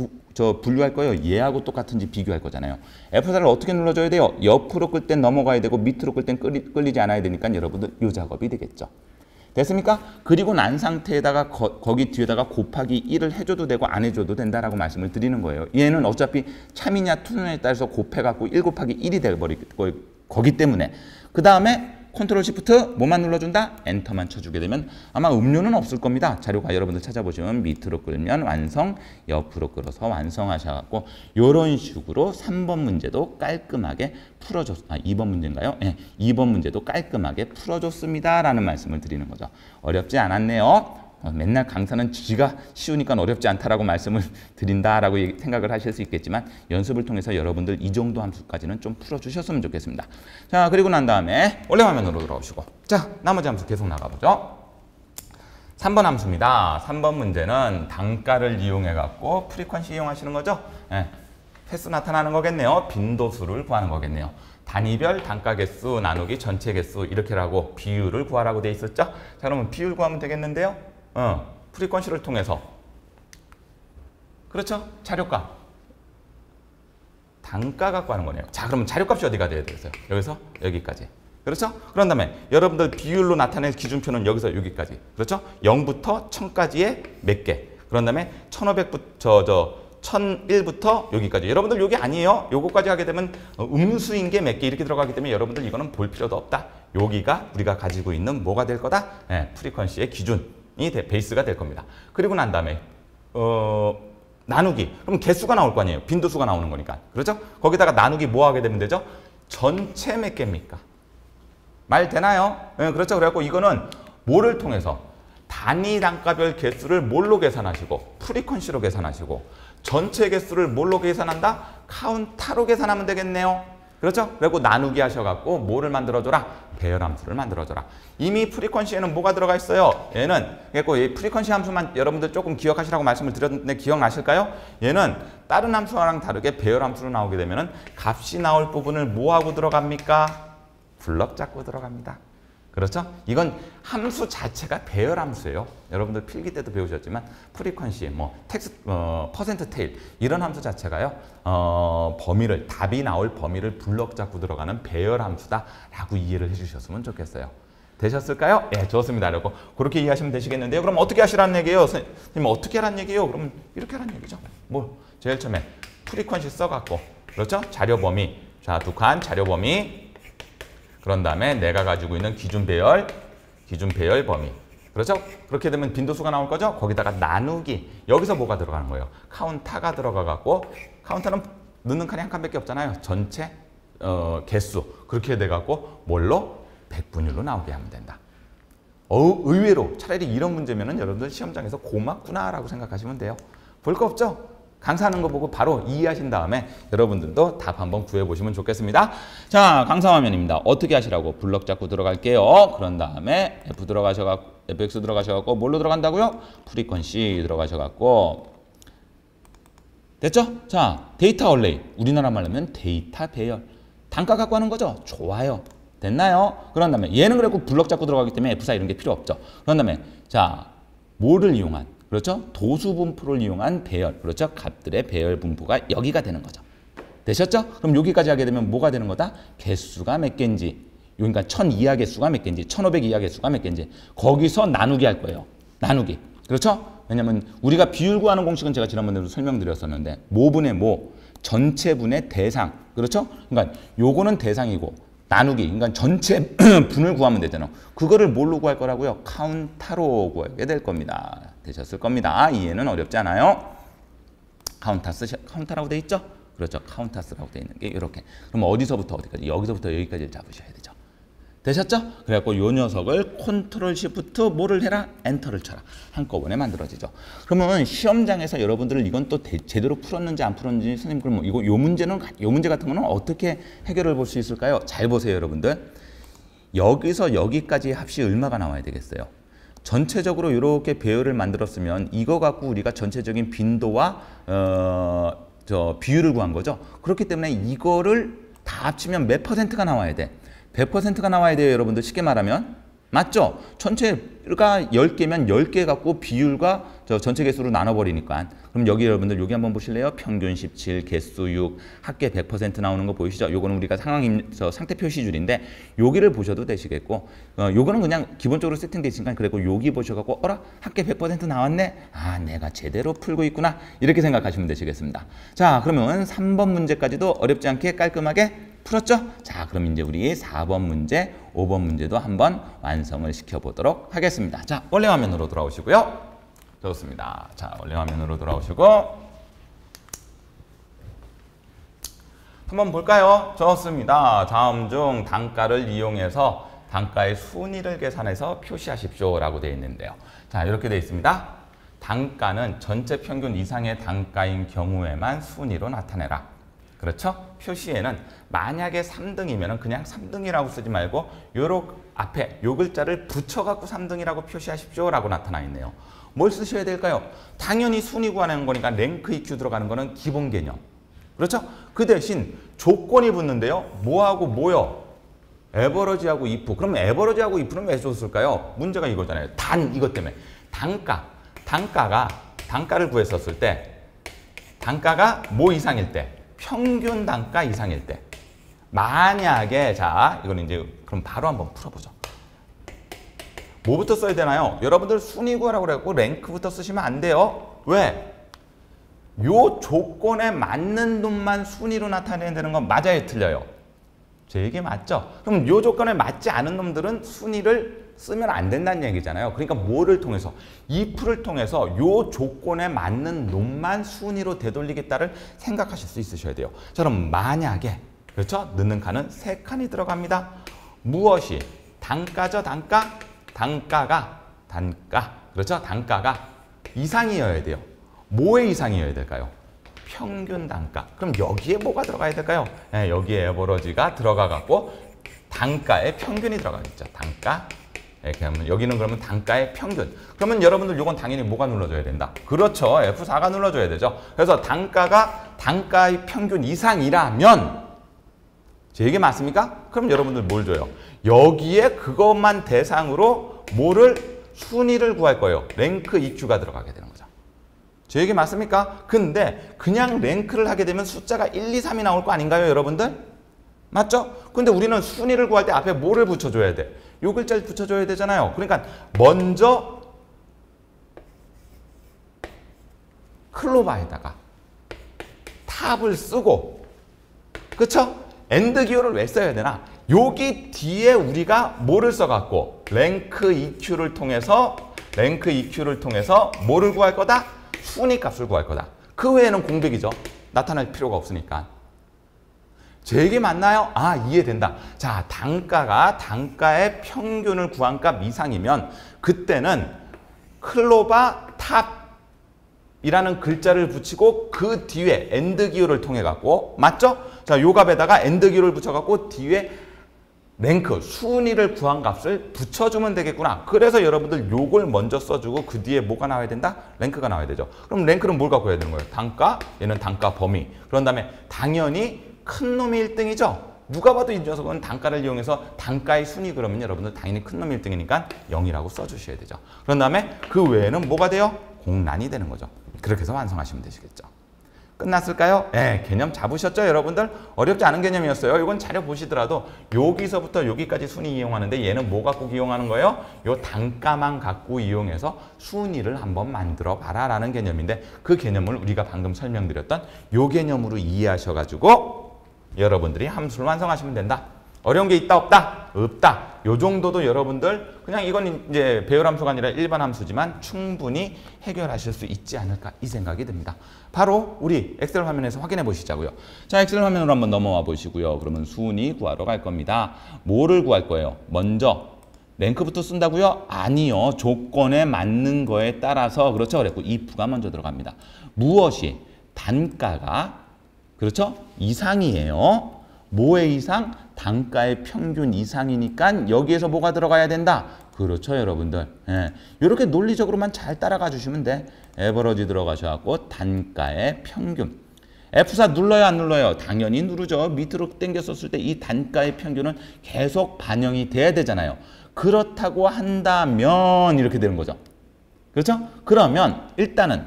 분류할 거예요? 얘하고 똑같은지 비교할 거잖아요. F4를 어떻게 눌러줘야 돼요? 옆으로 끌 땐 넘어가야 되고 밑으로 끌 땐 끌리지 않아야 되니까 여러분들 이 작업이 되겠죠. 됐습니까? 그리고 난 상태에다가 거기 뒤에다가 곱하기 1을 해줘도 되고 안 해줘도 된다라고 말씀을 드리는 거예요. 얘는 어차피 참이냐 투느냐에 따라서 곱해갖고 1 곱하기 1이 돼버릴 거기 때문에 그 다음에 컨트롤 시프트 뭐만 눌러준다? 엔터만 쳐주게 되면 아마 음료는 없을 겁니다. 자료가 여러분들 찾아보시면 밑으로 끌면 완성, 옆으로 끌어서 완성하셔갖고 이런 식으로 3번 문제도 깔끔하게 풀어줬, 2번 문제인가요? 네, 2번 문제도 깔끔하게 풀어줬습니다. 라는 말씀을 드리는 거죠. 어렵지 않았네요. 맨날 강사는 지가 쉬우니까 어렵지 않다라고 말씀을 드린다라고 생각을 하실 수 있겠지만 연습을 통해서 여러분들 이 정도 함수까지는 좀 풀어주셨으면 좋겠습니다. 자, 그리고 난 다음에 원래 화면으로 돌아오시고 자, 나머지 함수 계속 나가보죠. 3번 함수입니다. 3번 문제는 단가를 이용해 갖고 프리퀀시 이용하시는 거죠. 네, 횟수 나타나는 거겠네요. 빈도수를 구하는 거겠네요. 단위별 단가 개수 나누기 전체 개수 이렇게라고 비율을 구하라고 돼 있었죠. 자, 그러면 비율 구하면 되겠는데요. 프리퀀시를 통해서 그렇죠? 자료값 단가 갖고 하는 거네요. 자, 그러면 자료값이 어디가 돼야 되겠어요? 여기서 여기까지. 그렇죠? 그런 다음에 여러분들 비율로 나타낼 기준표는 여기서 여기까지. 그렇죠? 0부터 1000까지의 몇 개. 그런 다음에 1500부터 1001부터 여기까지. 여러분들 여기 아니에요. 요거까지 하게 되면 음수인 게 몇 개 이렇게 들어가기 때문에 여러분들 이거는 볼 필요도 없다. 여기가 우리가 가지고 있는 뭐가 될 거다? 프리퀀시의 기준이 베이스가 될 겁니다. 그리고 난 다음에 나누기. 그럼 개수가 나올 거 아니에요. 빈도수가 나오는 거니까. 그렇죠? 거기다가 나누기 뭐 하게 되면 되죠? 전체 몇 개입니까? 말 되나요? 그렇죠. 그래갖고 이거는 뭐를 통해서 단위 단가별 개수를 뭘로 계산하시고 프리퀀시로 계산하시고 전체 개수를 뭘로 계산한다? 카운타로 계산하면 되겠네요. 그렇죠? 그리고 나누기 하셔갖고 뭐를 만들어줘라? 배열함수를 만들어줘라. 이미 프리퀀시에는 뭐가 들어가 있어요? 얘는 그래갖고 이 프리퀀시 함수만 여러분들 조금 기억하시라고 말씀을 드렸는데 기억나실까요? 얘는 다른 함수랑 다르게 배열함수로 나오게 되면은 값이 나올 부분을 뭐하고 들어갑니까? 블럭 잡고 들어갑니다. 그렇죠? 이건 함수 자체가 배열함수예요. 여러분들 필기 때도 배우셨지만 프리퀀시, 퍼센트 테일 이런 함수 자체가요. 범위를 답이 나올 범위를 블럭 잡고 들어가는 배열함수다라고 이해를 해주셨으면 좋겠어요. 되셨을까요? 네, 좋습니다. 그렇게 이해하시면 되시겠는데요. 그럼 어떻게 하시라는 얘기예요? 선생님 어떻게 하라는 얘기예요? 그럼 이렇게 하라는 얘기죠. 뭐 제일 처음에 프리퀀시 써갖고 그렇죠? 자료 범위. 자, 두 칸 자료 범위. 그런 다음에 내가 가지고 있는 기준 배열 범위. 그렇죠? 그렇게 되면 빈도수가 나올 거죠? 거기다가 나누기. 여기서 뭐가 들어가는 거예요? 카운타가 들어가갖고 카운타는 넣는 칸이 한 칸밖에 없잖아요. 전체 개수. 그렇게 돼갖고 뭘로? 백분율로 나오게 하면 된다. 의외로 차라리 이런 문제면은 여러분들 시험장에서 고맙구나라고 생각하시면 돼요. 볼 거 없죠? 강사하는 거 보고 바로 이해하신 다음에 여러분들도 답 한번 구해보시면 좋겠습니다. 자, 강사 화면입니다. 어떻게 하시라고? 블럭 잡고 들어갈게요. 그런 다음에 fx 들어가셔갖고 뭘로 들어간다고요? 프리퀀시 들어가셔갖고 됐죠? 자, 데이터 얼레이. 우리나라 말로 하면 데이터 배열. 단가 갖고 하는 거죠? 좋아요. 됐나요? 그런 다음에 얘는 그래도 블럭 잡고 들어가기 때문에 F4 이런 게 필요 없죠. 그런 다음에 자, 뭐를 이용한? 그렇죠? 도수 분포를 이용한 배열. 그렇죠? 값들의 배열 분포가 여기가 되는 거죠. 되셨죠? 그럼 여기까지 하게 되면 뭐가 되는 거다? 개수가 몇 개인지. 그러니까 1000 이하 개수가 몇 개인지, 1500 이하 개수가 몇 개인지. 거기서 나누기 할 거예요. 나누기. 그렇죠? 왜냐면 우리가 비율 구하는 공식은 제가 지난번에도 설명드렸었는데 모분의 모, 전체분의 대상. 그렇죠? 그러니까 요거는 대상이고 나누기, 그러니까 전체 분을 구하면 되잖아요. 그거를 뭘로 구할 거라고요? 카운타로 구하게 될 겁니다. 되셨을 겁니다. 이해는 어렵지 않아요. 카운타라고 돼 있죠? 그렇죠. 카운타스라고 돼 있는 게 이렇게. 그럼 어디서부터 어디까지? 여기서부터 여기까지 잡으셔야 되죠. 되셨죠? 그래갖고 요 녀석을 컨트롤 시프트 뭐를 해라? 엔터를 쳐라. 한꺼번에 만들어지죠. 그러면 시험장에서 여러분들은 이건 또 제대로 풀었는지 안 풀었는지 선생님 그럼 요 문제 같은 거는 어떻게 해결을 볼 수 있을까요? 잘 보세요, 여러분들. 여기서 여기까지 합이 얼마가 나와야 되겠어요? 전체적으로 이렇게 배열을 만들었으면 이거 갖고 우리가 전체적인 빈도와 비율을 구한 거죠. 그렇기 때문에 이거를 다 합치면 몇 퍼센트가 나와야 돼? 100%가 나와야 돼요, 여러분들. 쉽게 말하면. 맞죠? 전체가 10개면 10개 갖고 비율과 전체 개수로 나눠버리니까. 그럼 여기 여러분들 여기 한번 보실래요? 평균 17, 개수 6, 합계 100% 나오는 거 보이시죠? 요거는 우리가 상태 표시줄인데 여기를 보셔도 되시겠고 요거는 그냥 기본적으로 세팅되어 있으니까 그리고 여기 보셔갖고 어라? 합계 100% 나왔네? 아, 내가 제대로 풀고 있구나. 이렇게 생각하시면 되시겠습니다. 자, 그러면 3번 문제까지도 어렵지 않게 깔끔하게 풀었죠? 자, 그럼 이제 우리 4번 문제, 5번 문제도 한번 완성을 시켜보도록 하겠습니다. 자, 원래 화면으로 돌아오시고요. 좋습니다. 자, 원래 화면으로 돌아오시고 한번 볼까요? 좋습니다. 다음 중 단가를 이용해서 단가의 순위를 계산해서 표시하십시오 라고 되어 있는데요. 자, 이렇게 되어 있습니다. 단가는 전체 평균 이상의 단가인 경우에만 순위로 나타내라. 그렇죠? 표시에는 만약에 3등이면 그냥 3등이라고 쓰지 말고 요렇게 앞에 요 글자를 붙여갖고 3등이라고 표시하십시오 라고 나타나 있네요. 뭘 쓰셔야 될까요? 당연히 순위 구하는 거니까 랭크 EQ 들어가는 거는 기본 개념. 그렇죠? 그 대신 조건이 붙는데요. 뭐하고 뭐요? 에버러지하고 if. 그럼 에버러지하고 if는 왜 줬을까요? 문제가 이거잖아요. 이것 때문에. 단가를 구했었을 때 단가가 뭐 이상일 때? 평균 단가 이상일 때. 만약에 자, 이거는 이제 그럼 바로 한번 풀어보죠. 뭐부터 써야 되나요? 여러분들 순위 구하라고 그래갖고 랭크부터 쓰시면 안 돼요. 왜? 요 조건에 맞는 놈만 순위로 나타내는 건 맞아요, 틀려요? 제 얘기 맞죠? 그럼 요 조건에 맞지 않은 놈들은 순위를 쓰면 안 된다는 얘기잖아요. 그러니까 뭐를 통해서? if를 통해서 요 조건에 맞는 놈만 순위로 되돌리겠다를 생각하실 수 있으셔야 돼요. 자, 그럼 만약에 그렇죠? 넣는 칸은 3칸이 들어갑니다. 무엇이? 단가죠, 단가? 단가. 그렇죠? 단가가 이상이어야 돼요. 뭐의 이상이어야 될까요? 평균 단가. 그럼 여기에 뭐가 들어가야 될까요? 네, 여기에 에버러지가 들어가 갖고 단가의 평균이 들어가겠죠. 단가. 이렇게 하면 여기는 그러면 단가의 평균. 그러면 여러분들 요건 당연히 뭐가 눌러줘야 된다? 그렇죠. F4가 눌러줘야 되죠. 그래서 단가가 단가의 평균 이상이라면 제 얘기 맞습니까? 그럼 여러분들 뭘 줘요? 여기에 그것만 대상으로 뭐를 순위를 구할 거예요. 랭크 EQ가 들어가게 되는 거죠. 제 얘기 맞습니까? 근데 그냥 랭크를 하게 되면 숫자가 1, 2, 3이 나올 거 아닌가요, 여러분들? 맞죠? 근데 우리는 순위를 구할 때 앞에 뭐를 붙여줘야 돼? 요 글자를 붙여줘야 되잖아요. 그러니까 먼저 클로바에다가 탑을 쓰고, 그쵸? 엔드 기호를 왜 써야 되나? 여기 뒤에 우리가 뭐를 써갖고 랭크 EQ를 통해서 뭐를 구할 거다? 순위 값을 구할 거다. 그 외에는 공백이죠. 나타날 필요가 없으니까. 제 얘기 맞나요? 아, 이해된다. 자, 단가가 단가의 평균을 구한 값 이상이면 그때는 클로바 탑이라는 글자를 붙이고 그 뒤에 엔드 기호를 통해 갖고, 맞죠? 자, 요 값에다가 엔드 기호를 붙여 갖고 뒤에 랭크, 순위를 구한 값을 붙여주면 되겠구나. 그래서 여러분들 요걸 먼저 써주고 그 뒤에 뭐가 나와야 된다? 랭크가 나와야 되죠. 그럼 랭크는 뭘 갖고 해야 되는 거예요? 단가, 얘는 단가 범위. 그런 다음에 당연히 큰 놈이 1등이죠. 누가 봐도 이 녀석은 단가를 이용해서 단가의 순위 그러면 여러분들 당연히 큰 놈이 1등이니까 0이라고 써주셔야 되죠. 그런 다음에 그 외에는 뭐가 돼요? 공란이 되는 거죠. 그렇게 해서 완성하시면 되시겠죠. 끝났을까요? 네, 개념 잡으셨죠, 여러분들? 어렵지 않은 개념이었어요. 이건 자료 보시더라도 여기서부터 여기까지 순위 이용하는데 얘는 뭐 갖고 이용하는 거예요? 요 단가만 갖고 이용해서 순위를 한번 만들어 봐라 라는 개념인데 그 개념을 우리가 방금 설명드렸던 요 개념으로 이해하셔가지고 여러분들이 함수를 완성하시면 된다. 어려운 게 있다 없다? 없다. 요 정도도 여러분들 그냥 이건 이제 배열 함수가 아니라 일반 함수지만 충분히 해결하실 수 있지 않을까 이 생각이 듭니다. 바로 우리 엑셀 화면에서 확인해 보시자고요. 자, 엑셀 화면으로 한번 넘어와 보시고요. 그러면 순위 구하러 갈 겁니다. 뭐를 구할 거예요? 먼저 랭크부터 쓴다고요? 아니요. 조건에 맞는 거에 따라서 그렇죠. 그랬고 if가 먼저 들어갑니다. 무엇이? 단가가 그렇죠? 이상이에요. 뭐의 이상? 단가의 평균 이상이니까 여기에서 뭐가 들어가야 된다? 그렇죠, 여러분들. 예. 이렇게 논리적으로만 잘 따라가 주시면 돼. 에버러지 들어가셔갖고 단가의 평균. F4 눌러요, 안 눌러요? 당연히 누르죠. 밑으로 당겼었을 때 이 단가의 평균은 계속 반영이 돼야 되잖아요. 그렇다고 한다면 이렇게 되는 거죠. 그렇죠? 그러면 일단은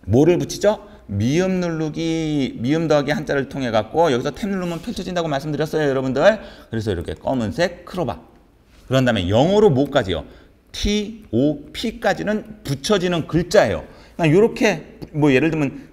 뭐를 붙이죠? 미음 누르기, 미음 더하기 한자를 통해 갖고 여기서 탭 누르면 펼쳐진다고 말씀드렸어요, 여러분들. 그래서 이렇게 검은색 크로바. 그런 다음에 영어로 뭐까지요? T, O, P까지는 붙여지는 글자예요. 그러니까 이렇게 뭐 예를 들면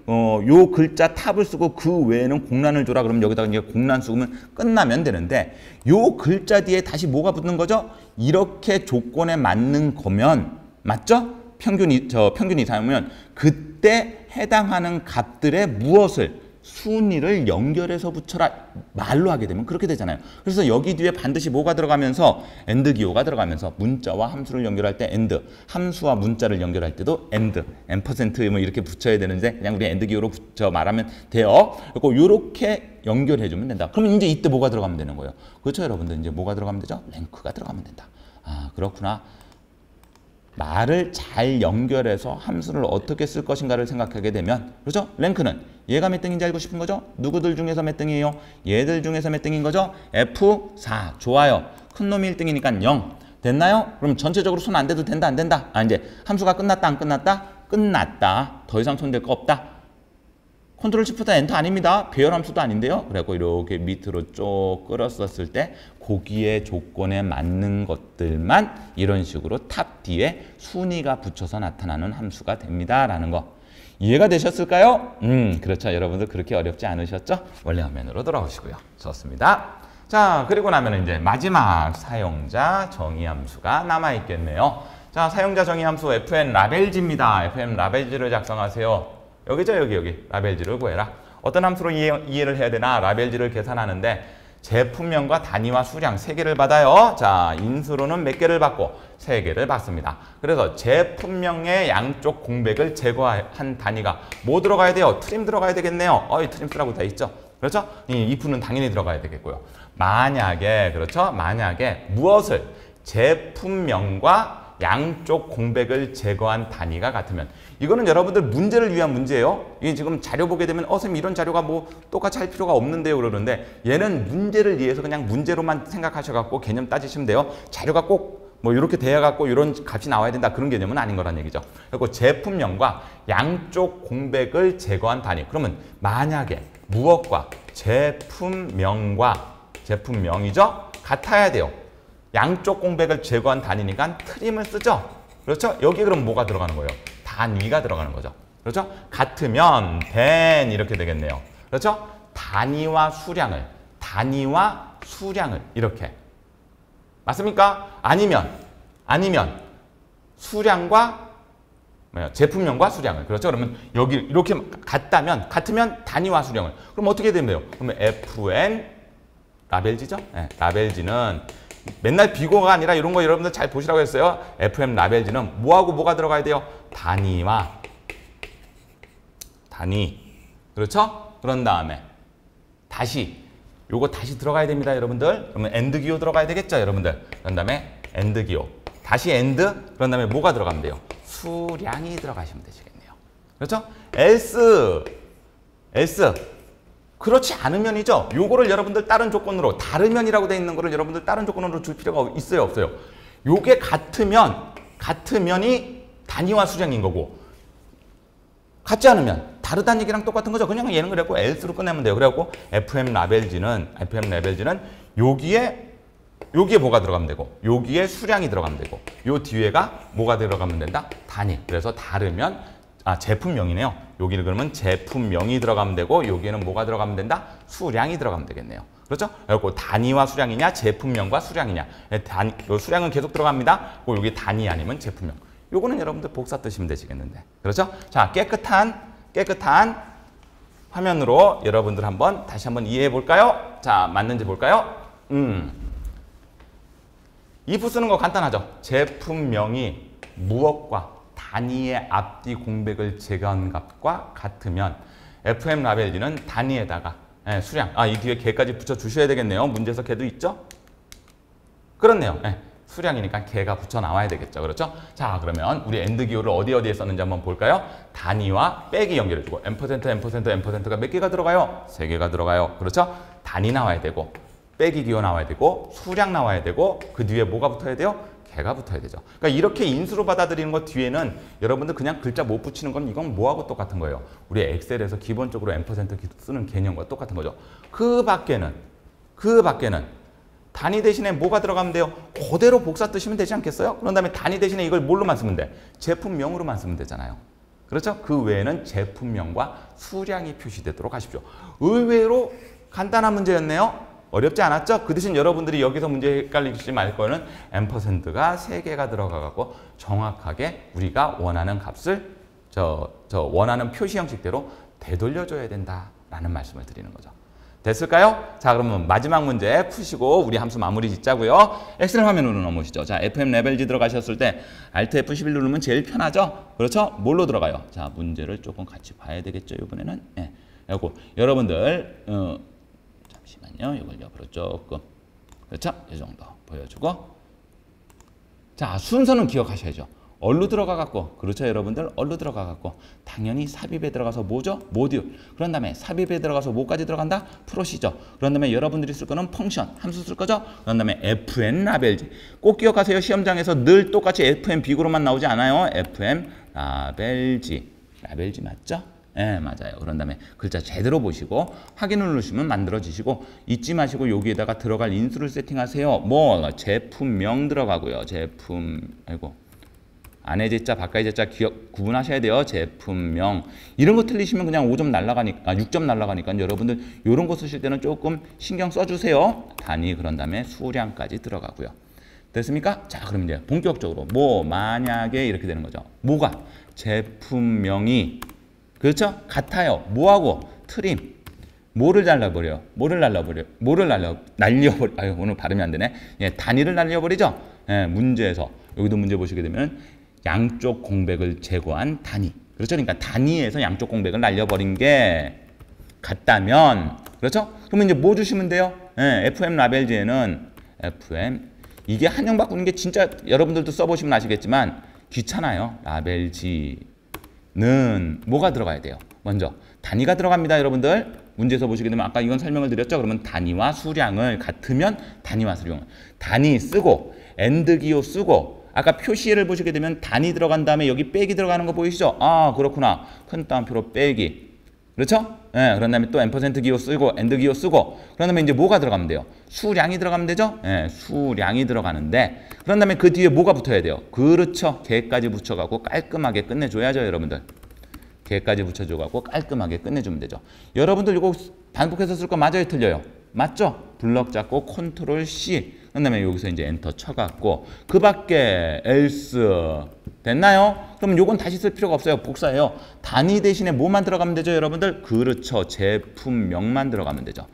요 글자 탑을 쓰고 그 외에는 공란을 줘라 그러면 여기다가 이제 공란 쓰면 끝나면 되는데 요 글자 뒤에 다시 뭐가 붙는 거죠? 이렇게 조건에 맞는 거면 맞죠? 평균 이상이면 그때 해당하는 값들의 무엇을 순위를 연결해서 붙여라 말로 하게 되면 그렇게 되잖아요. 그래서 여기 뒤에 반드시 뭐가 들어가면서 엔드 기호가 들어가면서 문자와 함수를 연결할 때 엔드, 함수와 문자를 연결할 때도 엔드, 앰퍼센트 뭐 이렇게 붙여야 되는데 그냥 우리 엔드 기호로 붙여 말하면 돼요. 그리고 이렇게 연결해주면 된다. 그러면 이제 이때 뭐가 들어가면 되는 거예요. 그렇죠, 여러분들? 이제 뭐가 들어가면 되죠? 랭크가 들어가면 된다. 아, 그렇구나. 말을 잘 연결해서 함수를 어떻게 쓸 것인가를 생각하게 되면 그렇죠? 랭크는 얘가 몇 등인지 알고 싶은 거죠? 누구들 중에서 몇 등이에요? 얘들 중에서 몇 등인 거죠? F4 좋아요. 큰 놈이 1등이니까 0 됐나요? 그럼 전체적으로 손 안 대도 된다 안 된다? 아, 이제 함수가 끝났다 안 끝났다? 끝났다. 더 이상 손 댈 거 없다. 컨트롤 시프트 엔터 아닙니다. 배열 함수도 아닌데요. 그래갖고 이렇게 밑으로 쭉 끌었었을 때 거기에 조건에 맞는 것들만 이런 식으로 탑 뒤에 순위가 붙여서 나타나는 함수가 됩니다. 라는 거. 이해가 되셨을까요? 그렇죠. 여러분들 그렇게 어렵지 않으셨죠? 원래 화면으로 돌아오시고요. 좋습니다. 자, 그리고 나면 이제 마지막 사용자 정의함수가 남아있겠네요. 자, 사용자 정의함수 fn 라벨지입니다. fn 라벨지를 작성하세요. 여기죠, 여기. 라벨지를 구해라. 어떤 함수로 이해를 해야 되나? 라벨지를 계산하는데 제품명과 단위와 수량 3개를 받아요. 자, 인수로는 몇 개를 받고 3개를 받습니다. 그래서 제품명의 양쪽 공백을 제거한 단위가 뭐 들어가야 돼요? 트림 들어가야 되겠네요. 이 트림 쓰라고 돼 있죠. 그렇죠? 이 if는 당연히 들어가야 되겠고요. 만약에 그렇죠? 만약에 무엇을 제품명과 양쪽 공백을 제거한 단위가 같으면 이거는 여러분들 문제를 위한 문제예요. 이게 지금 자료 보게 되면 선생님 이런 자료가 뭐 똑같이 할 필요가 없는데요 그러는데 얘는 문제를 위해서 그냥 문제로만 생각하셔갖고 개념 따지시면 돼요. 자료가 꼭 뭐 이렇게 돼야갖고 이런 값이 나와야 된다 그런 개념은 아닌 거란 얘기죠. 그리고 제품명과 양쪽 공백을 제거한 단위. 그러면 만약에 무엇과 제품명이죠? 같아야 돼요. 양쪽 공백을 제거한 단위니까 트림을 쓰죠. 그렇죠? 여기 그럼 뭐가 들어가는 거예요? 단위가 들어가는 거죠. 그렇죠? 같으면 than 이렇게 되겠네요. 그렇죠? 단위와 수량을 이렇게. 맞습니까? 아니면 수량과 제품명과 수량을. 그렇죠? 그러면 여기 이렇게 같으면 단위와 수량을. 그럼 어떻게 되면 돼요? 그러면 fn 라벨지죠? 네, 라벨지는 맨날 비고가 아니라 이런 거 여러분들 잘 보시라고 했어요. fm 라벨지는 뭐하고 뭐가 들어가야 돼요? 단위. 그렇죠? 그런 다음에 요거 다시 들어가야 됩니다, 여러분들. 그러면 AND 기호 들어가야 되겠죠, 여러분들. 그런 다음에 AND 기호. 다시 AND. 그런 다음에 뭐가 들어가면 돼요? 수량이 들어가시면 되시겠네요. 그렇죠? else. 그렇지 않으면이죠. 요거를 여러분들 다른 조건으로 다르면이라고 돼 있는 거를 여러분들 다른 조건으로 줄 필요가 있어요, 없어요? 요게 같으면이 단위와 수량인 거고 같지 않으면 다르다는 얘기랑 똑같은 거죠. 그냥 얘는 그래갖고 else로 끝내면 돼요. 그래갖고 fm 라벨지는 여기에 뭐가 들어가면 되고 여기에 수량이 들어가면 되고 요 뒤에가 뭐가 들어가면 된다? 단위. 그래서 다르면 제품명이네요. 여기는 그러면 제품명이 들어가면 되고 여기에는 뭐가 들어가면 된다? 수량이 들어가면 되겠네요. 그렇죠? 그리고 단위와 수량이냐 제품명과 수량이냐. 수량은 계속 들어갑니다. 그리고 여기 단위 아니면 제품명. 요거는 여러분들 복사 뜨시면 되시겠는데. 그렇죠? 자, 깨끗한 화면으로 여러분들 다시 한번 이해해 볼까요? 자, 맞는지 볼까요? if 쓰는 거 간단하죠. 제품명이 무엇과 단위의 앞뒤 공백을 제거한 값과 같으면 fm 라벨지는 단위에다가 수량, 이 뒤에 개까지 붙여 주셔야 되겠네요. 문제에서 개도 있죠? 그렇네요. 수량이니까 개가 붙여 나와야 되겠죠. 그렇죠? 자, 그러면 우리 AND 기호를 어디에 썼는지 한번 볼까요? 단위와 빼기 연결해주고 %가 몇 개가 들어가요? 3개가 들어가요. 그렇죠? 단위 나와야 되고 빼기 기호 나와야 되고 수량 나와야 되고 그 뒤에 뭐가 붙어야 돼요? 개가 붙어야 되죠. 그러니까 이렇게 인수로 받아들이는 것 뒤에는 여러분들 그냥 글자 못 붙이는 건 이건 뭐하고 똑같은 거예요? 우리 엑셀에서 기본적으로 %쓰는 개념과 똑같은 거죠. 그 밖에는 단위 대신에 뭐가 들어가면 돼요? 그대로 복사 뜨시면 되지 않겠어요? 그런 다음에 단위 대신에 이걸 뭘로만 쓰면 돼? 제품명으로만 쓰면 되잖아요. 그렇죠? 그 외에는 제품명과 수량이 표시되도록 하십시오. 의외로 간단한 문제였네요. 어렵지 않았죠? 그 대신 여러분들이 여기서 문제 헷갈리지 말 거는 %가 3개가 들어가고 정확하게 우리가 원하는 값을 원하는 표시 형식대로 되돌려줘야 된다라는 말씀을 드리는 거죠. 됐을까요? 자, 그러면 마지막 문제 푸시고 우리 함수 마무리 짓자고요. 엑셀 화면으로 넘어오시죠. 자, FM 레벨지 들어가셨을 때 Alt F11 누르면 제일 편하죠? 그렇죠? 뭘로 들어가요? 자, 문제를 조금 같이 봐야 되겠죠, 이번에는. 그리고 여러분들 잠시만요. 이걸 옆으로 조금 그렇죠? 이 정도 보여주고 자, 순서는 기억하셔야죠. 얼로 들어가갖고 그렇죠 여러분들? 얼로 들어가갖고 당연히 삽입에 들어가서 뭐죠? 모듈. 그런 다음에 삽입에 들어가서 뭐까지 들어간다? 프로시저. 그런 다음에 여러분들이 쓸 거는 펑션, 함수 쓸 거죠? 그런 다음에 fn 라벨지. 꼭 기억하세요. 시험장에서 늘 똑같이 fn 비구로만 나오지 않아요. fn 라벨지. 라벨지 맞죠? 네, 맞아요. 그런 다음에 글자 제대로 보시고 확인을 누르시면 만들어지시고 잊지 마시고 여기에다가 들어갈 인수를 세팅하세요. 뭐 제품명 들어가고요. 제품 안에 제자, 바깥에 제자 구분하셔야 돼요. 제품명. 이런 거 틀리시면 그냥 5점 날라가니까, 6점 날라가니까 여러분들 이런 거 쓰실 때는 조금 신경 써주세요. 단위, 그런 다음에 수량까지 들어가고요. 됐습니까? 자, 그럼 이제 본격적으로 뭐 만약에 이렇게 되는 거죠. 뭐가? 제품명이 그렇죠? 같아요. 뭐하고? 트림. 뭐를 날려버려요? 아유, 오늘 발음이 안 되네. 예, 단위를 날려버리죠? 예, 문제에서. 여기도 문제 보시게 되면 양쪽 공백을 제거한 단위. 그렇죠? 그러니까 단위에서 양쪽 공백을 날려버린 게 같다면, 그렇죠? 그러면 이제 뭐 주시면 돼요? 예, FM 라벨지에는 FM. 이게 한영 바꾸는 게 진짜 여러분들도 써보시면 아시겠지만 귀찮아요. 라벨지는 뭐가 들어가야 돼요? 먼저 단위가 들어갑니다, 여러분들. 문제에서 보시게 되면 아까 이건 설명을 드렸죠. 그러면 단위와 수량을 같으면 단위와 수량. 단위 쓰고 엔드 기호 쓰고 아까 표시를 보시게 되면 단위 들어간 다음에 여기 빼기 들어가는 거 보이시죠? 아, 그렇구나. 큰 따옴표로 빼기. 그렇죠? 예, 그런 다음에 또 %, 기호 쓰고 엔드 기호 쓰고 그런 다음에 이제 뭐가 들어가면 돼요? 수량이 들어가면 되죠? 예, 수량이 들어가는데 그런 다음에 그 뒤에 뭐가 붙어야 돼요? 그렇죠. 개까지 붙여가고 깔끔하게 끝내줘야죠, 여러분들. 개까지 붙여줘가고 깔끔하게 끝내주면 되죠. 여러분들 이거 반복해서 쓸 거 맞아요, 틀려요? 맞죠? 블럭 잡고 컨트롤 C 그 다음에 여기서 이제 엔터 쳐갖고 그 밖에 else 됐나요? 그럼 요건 다시 쓸 필요가 없어요. 복사해요. 단위 대신에 뭐만 들어가면 되죠, 여러분들? 그렇죠. 제품명만 들어가면 되죠.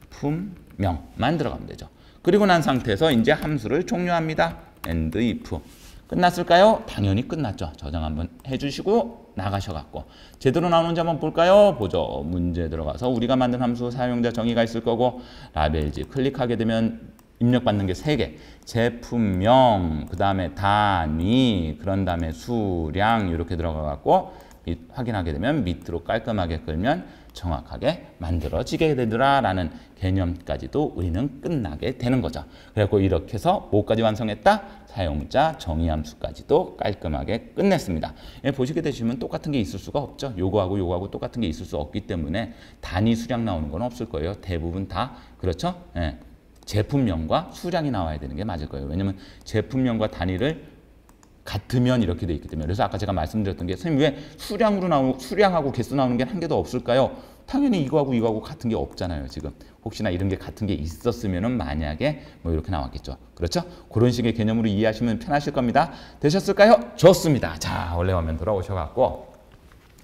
제품명만 들어가면 되죠. 그리고 난 상태에서 이제 함수를 종료합니다. and if. 끝났을까요? 당연히 끝났죠. 저장 한번 해주시고 나가셔갖고 제대로 나오는지 한번 볼까요? 보죠. 문제 들어가서 우리가 만든 함수 사용자 정의가 있을 거고 라벨지 클릭하게 되면 입력받는 게 3개. 제품명, 그 다음에 단위, 그런 다음에 수량 이렇게 들어가갖고 확인하게 되면 밑으로 깔끔하게 끌면 정확하게 만들어지게 되더라 라는 개념까지도 우리는 끝나게 되는 거죠. 그래갖고 이렇게 해서 뭐까지 완성했다? 사용자 정의함수까지도 깔끔하게 끝냈습니다. 예, 보시게 되시면 똑같은 게 있을 수가 없죠. 요거하고 똑같은 게 있을 수 없기 때문에 단위 수량 나오는 건 없을 거예요. 대부분 다 그렇죠. 예, 제품명과 수량이 나와야 되는 게 맞을 거예요. 왜냐면 제품명과 단위를 같으면 이렇게 돼 있기 때문에. 그래서 아까 제가 말씀드렸던 게 선생님 왜 수량하고 개수 나오는 게 한 개도 없을까요? 당연히 이거하고 같은 게 없잖아요, 지금. 혹시나 이런 게 같은 게 있었으면은 만약에 뭐 이렇게 나왔겠죠. 그렇죠? 그런 식의 개념으로 이해하시면 편하실 겁니다. 되셨을까요? 좋습니다. 자, 원래 화면 돌아오셔갖고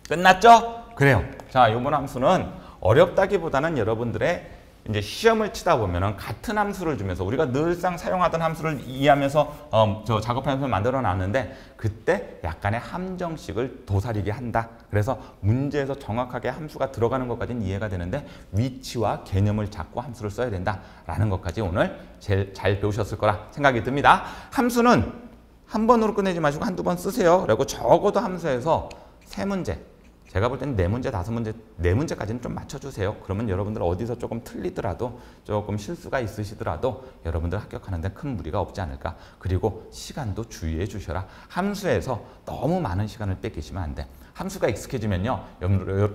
끝났죠? 그래요. 자, 요번 함수는 어렵다기보다는 여러분들의 이제 시험을 치다 보면은 같은 함수를 주면서 우리가 늘상 사용하던 함수를 이해하면서 저 작업하면서 만들어 놨는데 그때 약간의 함정식을 도사리게 한다. 그래서 문제에서 정확하게 함수가 들어가는 것까지는 이해가 되는데 위치와 개념을 잡고 함수를 써야 된다라는 것까지 오늘 제일 잘 배우셨을 거라 생각이 듭니다. 함수는 한 번으로 끝내지 마시고 한두 번 쓰세요. 그리고 적어도 함수에서 3문제. 제가 볼 때는 4문제, 5문제, 4문제까지는 좀 맞춰주세요. 그러면 여러분들 어디서 조금 틀리더라도 조금 실수가 있으시더라도 여러분들 합격하는 데 큰 무리가 없지 않을까. 그리고 시간도 주의해 주셔라. 함수에서 너무 많은 시간을 뺏기시면 안 돼. 함수가 익숙해지면요.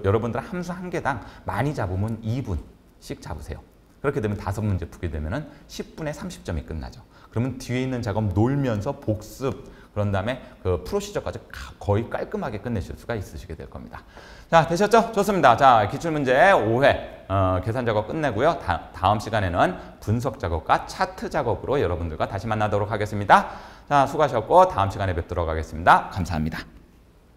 여러분들 함수 한 개당 많이 잡으면 2분씩 잡으세요. 그렇게 되면 5문제 푸게 되면 10분에 30점이 끝나죠. 그러면 뒤에 있는 작업 놀면서 복습, 그런 다음에 그 프로시저까지 거의 깔끔하게 끝내실 수가 있으시게 될 겁니다. 자, 되셨죠? 좋습니다. 자, 기출문제 5회 계산 작업 끝내고요. 다음 시간에는 분석 작업과 차트 작업으로 여러분들과 다시 만나도록 하겠습니다. 자, 수고하셨고 다음 시간에 뵙도록 하겠습니다. 감사합니다.